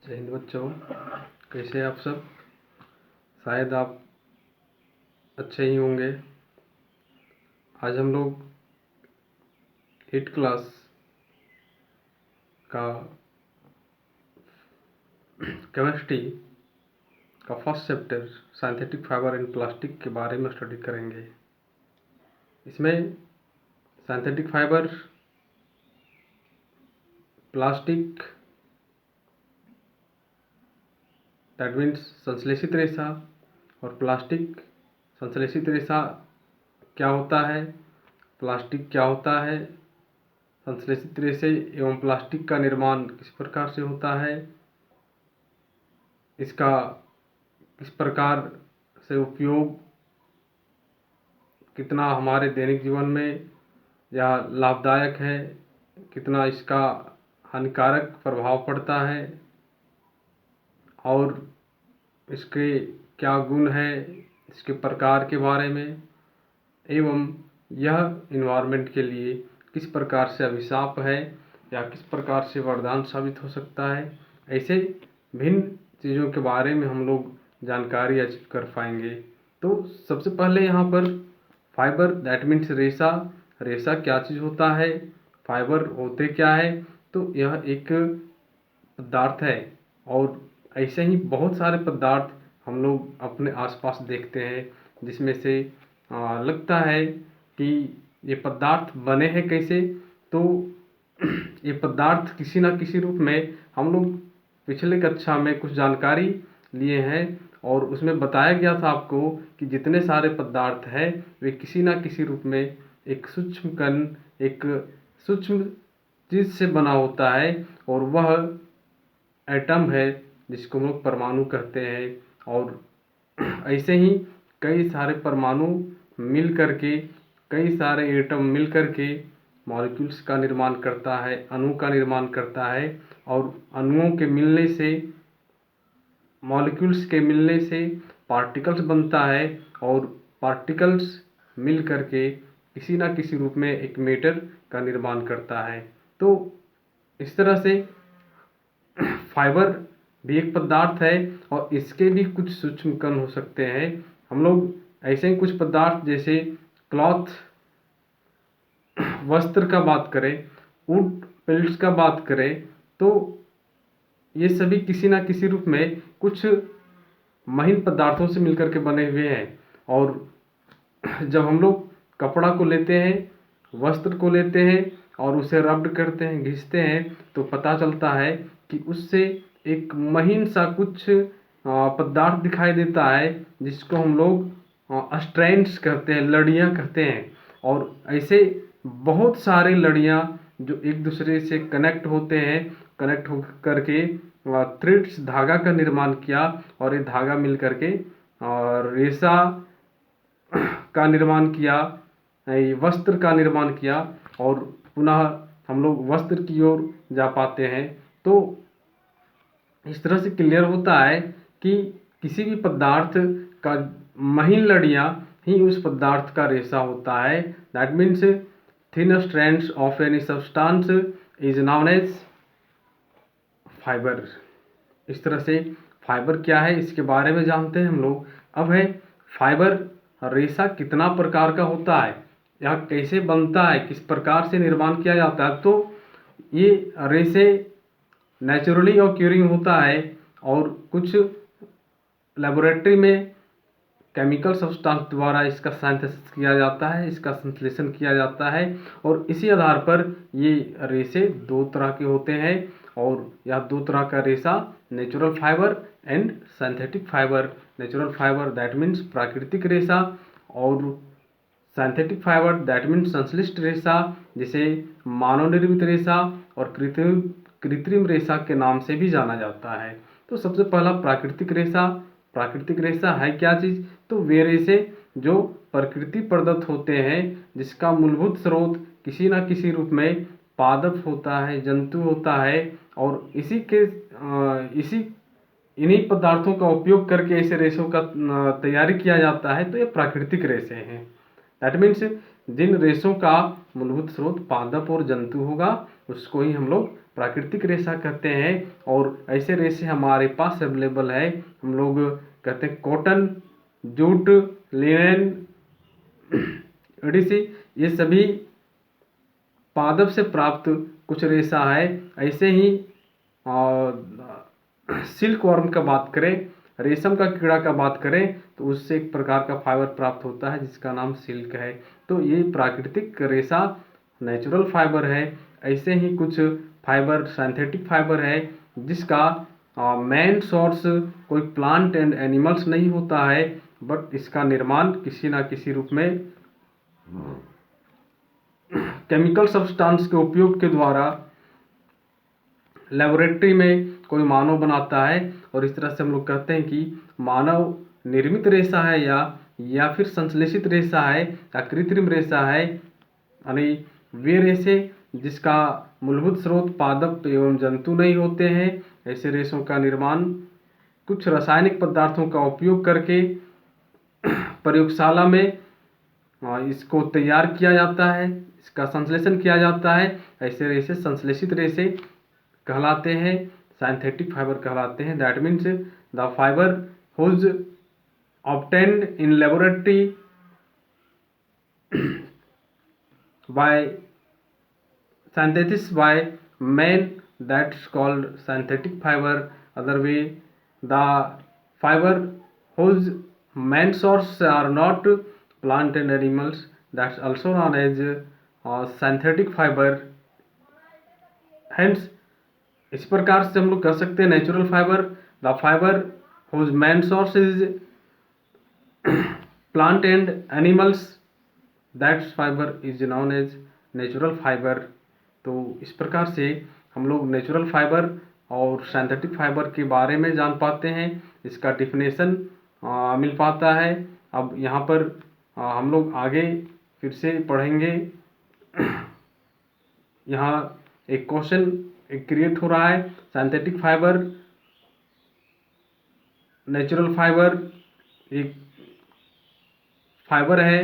जय हिंद बच्चों, कैसे हैं आप सब। शायद आप अच्छे ही होंगे। आज हम लोग 8th क्लास का केमिस्ट्री का first chapter synthetic fibre and plastic के बारे में स्टडी करेंगे। इसमें synthetic fibre, plastic that means संश्लेषित रेशा और प्लास्टिक संश्लेषित रेशा क्या होता है, प्लास्टिक क्या होता है, संश्लेषित रेशे एवं प्लास्टिक का निर्माण किस प्रकार से होता है, इसका किस प्रकार से उपयोग कितना हमारे दैनिक जीवन में या लाभदायक है, कितना इसका हानिकारक प्रभाव पड़ता है और इसके क्या गुण है, इसके प्रकार के बारे में एवं यह इन्वायरमेंट के लिए किस प्रकार से अभिशाप है या किस प्रकार से वरदान साबित हो सकता है। ऐसे भिन्न चीज़ों के बारे में हम लोग जानकारी अर्जित कर पाएंगे। तो सबसे पहले यहाँ पर फाइबर दैट मीन्स रेशा, रेशा क्या चीज़ होता है, फाइबर होते क्या है। तो यह एक पदार्थ है और ऐसे ही बहुत सारे पदार्थ हम लोग अपने आसपास देखते हैं, जिसमें से लगता है कि ये पदार्थ बने हैं कैसे। तो ये पदार्थ किसी न किसी रूप में हम लोग पिछले कक्षा में कुछ जानकारी लिए हैं और उसमें बताया गया था आपको कि जितने सारे पदार्थ हैं वे किसी न किसी रूप में एक सूक्ष्म कण, एक सूक्ष्म चीज़ से बना होता है और वह एटम है जिसको हम लोग परमाणु कहते हैं। और ऐसे ही कई सारे परमाणु मिल करके, कई सारे एटम मिल करके मॉलिक्यूल्स का निर्माण करता है, अणु का निर्माण करता है और अणुओं के मिलने से, मॉलिक्यूल्स के मिलने से पार्टिकल्स बनता है और पार्टिकल्स मिल करके किसी ना किसी रूप में एक मैटर का निर्माण करता है। तो इस तरह से फाइबर भी एक पदार्थ है और इसके भी कुछ सूक्ष्म कण हो सकते हैं। हम लोग ऐसे ही कुछ पदार्थ जैसे क्लॉथ, वस्त्र का बात करें, वुड पेल्ट्स का बात करें, तो ये सभी किसी ना किसी रूप में कुछ महीन पदार्थों से मिलकर के बने हुए हैं। और जब हम लोग कपड़ा को लेते हैं, वस्त्र को लेते हैं और उसे रब्ड करते हैं, घिसते हैं, तो पता चलता है कि उससे एक महीन सा कुछ पदार्थ दिखाई देता है जिसको हम लोग स्ट्रैंड्स कहते हैं, लड़ियाँ कहते हैं। और ऐसे बहुत सारे लड़ियाँ जो एक दूसरे से कनेक्ट होते हैं, कनेक्ट हो करके थ्रेड्स, धागा का निर्माण किया और ये धागा मिल करके और रेशा का निर्माण किया, वस्त्र का निर्माण किया और पुनः हम लोग वस्त्र की ओर जा पाते हैं। तो इस तरह से क्लियर होता है कि किसी भी पदार्थ का महीन लड़ियाँ ही उस पदार्थ का रेशा होता है। That means thin strands of any substance is known as fibre. इस तरह से फाइबर क्या है इसके बारे में जानते हैं हम लोग। अब है फाइबर रेशा कितना प्रकार का होता है या कैसे बनता है, किस प्रकार से निर्माण किया जाता है। तो ये रेशे नेचुरली ऑक्यूरिंग होता है और कुछ लेबोरेटरी में केमिकल सब्सटेंस द्वारा इसका सिंथेसिस किया जाता है, इसका संश्लेषण किया जाता है और इसी आधार पर ये रेशे दो तरह के होते हैं। और यह दो तरह का रेशा natural fibre and synthetic fibre. Natural fibre that means प्राकृतिक रेशा और सिंथेटिक फाइबर दैट मीन्स संश्लिष्ट रेशा, जिसे मानव निर्मित रेशा और कृत्रिम रेशा के नाम से भी जाना जाता है। तो सबसे पहला प्राकृतिक रेशा। प्राकृतिक रेशा है क्या चीज़? तो वे रेशे जो प्रकृति प्रदत्त होते हैं, जिसका मूलभूत स्रोत किसी न किसी रूप में पादप होता है, जंतु होता है और इन्हीं पदार्थों का उपयोग करके ऐसे रेशों का तैयारी किया जाता है। तो ये प्राकृतिक रेशे हैं। दैट मीन्स जिन रेशों का मूलभूत स्रोत पादप और जंतु होगा उसको ही हम लोग प्राकृतिक रेशा कहते हैं। और ऐसे रेशे हमारे पास अवेलेबल है। हम लोग कहते हैं कॉटन, जूट, लिनेन, एडीसी, ये सभी पादप से प्राप्त कुछ रेशा है। ऐसे ही सिल्क वर्म का बात करें, रेशम का कीड़ा का बात करें, तो उससे एक प्रकार का फाइबर प्राप्त होता है जिसका नाम सिल्क है। तो ये प्राकृतिक रेशा नेचुरल फाइबर है। ऐसे ही कुछ फाइबर सिंथेटिक फाइबर है जिसका मेन सोर्स कोई प्लांट एंड एनिमल्स नहीं होता है, बट इसका निर्माण किसी ना किसी रूप में केमिकल सब्सटेंस के उपयोग के द्वारा लेबोरेटरी में कोई मानव बनाता है। और इस तरह से हम लोग कहते हैं कि मानव निर्मित रेशा है या फिर संश्लेषित रेशा है या कृत्रिम रेशा है, यानी वे रेशे जिसका मूलभूत स्रोत पादप एवं जंतु नहीं होते हैं। ऐसे रेशों का निर्माण कुछ रासायनिक पदार्थों का उपयोग करके प्रयोगशाला में इसको तैयार किया जाता है, इसका संश्लेषण किया जाता है। ऐसे रेशे संश्लेषित रेशे कहलाते हैं, सिंथेटिक फाइबर कहलाते हैं। That means the fibre whose obtained in laboratory by synthesis by man, that's called synthetic fiber. Other way, the fiber whose main source are not plant and animals, that's also known as synthetic fiber. Hence इस प्रकार से हम लोग कह सकते हैं natural fibre, the fibre whose main source is plant and animals, that's fibre is known as natural fibre. तो इस प्रकार से हम लोग नेचुरल फाइबर और सिंथेटिक फाइबर के बारे में जान पाते हैं, इसका डिफिनेशन मिल पाता है। अब यहाँ पर हम लोग आगे फिर से पढ़ेंगे। यहाँ एक क्वेश्चन क्रिएट हो रहा है, सिंथेटिक फाइबर, नेचुरल फाइबर एक फाइबर है